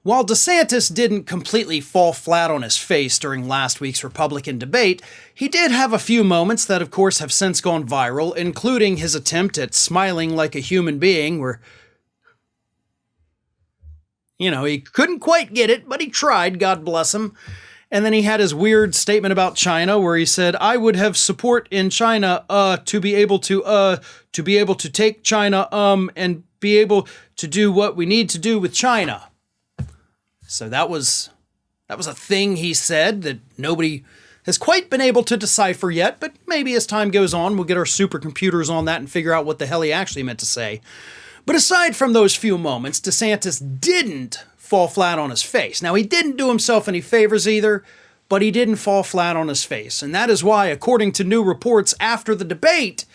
While DeSantis didn't completely fall flat on his face during last week's Republican debate, he did have a few moments that of course have since gone viral, including his attempt at smiling like a human being where, he couldn't quite get it, but he tried, God bless him. And then he had his weird statement about China where he said, I would have support in China to be able to take China and be able to do what we need to do with China. So that was a thing he said that nobody has quite been able to decipher yet, but maybe as time goes on, we'll get our supercomputers on that and figure out what the hell he actually meant to say. But aside from those few moments, DeSantis didn't fall flat on his face. Now, he didn't do himself any favors either, but he didn't fall flat on his face. And that is why, according to new reports after the debate,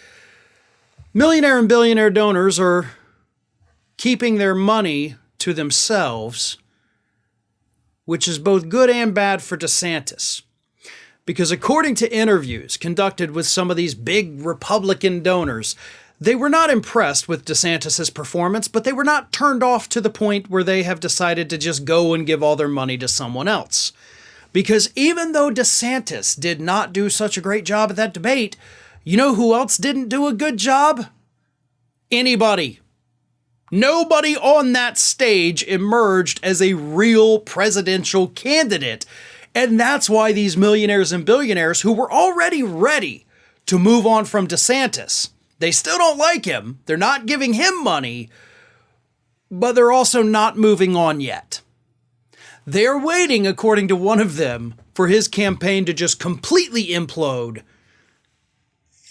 millionaire and billionaire donors are keeping their money to themselves, which is both good and bad for DeSantis. Because according to interviews conducted with some of these big Republican donors, they were not impressed with DeSantis' performance, but they were not turned off to the point where they have decided to just go and give all their money to someone else. Because even though DeSantis did not do such a great job at that debate, you know who else didn't do a good job? Anybody. Nobody on that stage emerged as a real presidential candidate. And that's why these millionaires and billionaires who were already ready to move on from DeSantis, they still don't like him. They're not giving him money, but they're also not moving on yet. They're waiting, according to one of them, for his campaign to just completely implode.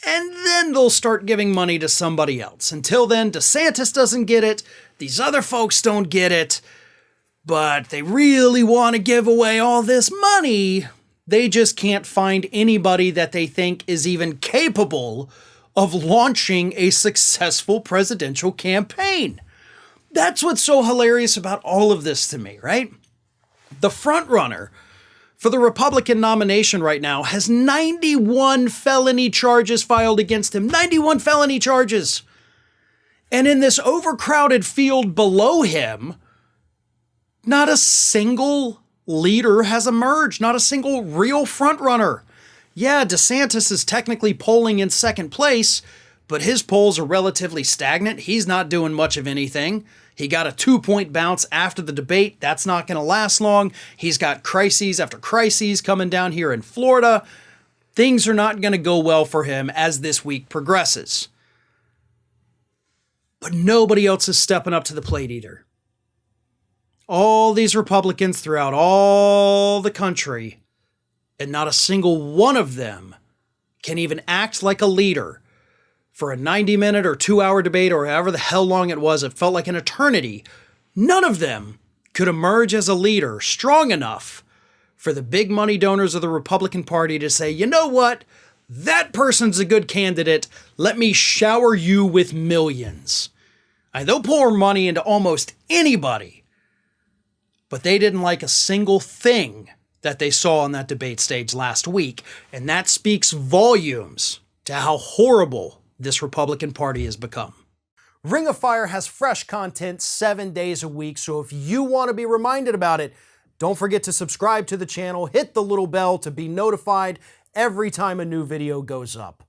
And then they'll start giving money to somebody else. Until then, DeSantis doesn't get it. These other folks don't get it. But they really want to give away all this money. They just can't find anybody that they think is even capable of launching a successful presidential campaign. That's what's so hilarious about all of this to me, right? The front runner for the Republican nomination right now has 91 felony charges filed against him. 91 felony charges. And in this overcrowded field below him, not a single leader has emerged. Not a single real front runner. Yeah, DeSantis is technically polling in second place, but his polls are relatively stagnant. He's not doing much of anything. He got a 2-point bounce after the debate. That's not going to last long. He's got crises after crises coming down here in Florida. Things are not going to go well for him as this week progresses. But nobody else is stepping up to the plate either. All these Republicans throughout all the country, and not a single one of them can even act like a leader for a 90-minute or 2-hour debate or however the hell long it was. It felt like an eternity. None of them could emerge as a leader strong enough for the big money donors of the Republican Party to say, you know what? That person's a good candidate. Let me shower you with millions. And they'll pour money into almost anybody. But they didn't like a single thing that they saw on that debate stage last week. And that speaks volumes to how horrible this Republican Party has become. Ring of Fire has fresh content 7 days a week, so if you want to be reminded about it, don't forget to subscribe to the channel, hit the little bell to be notified every time a new video goes up.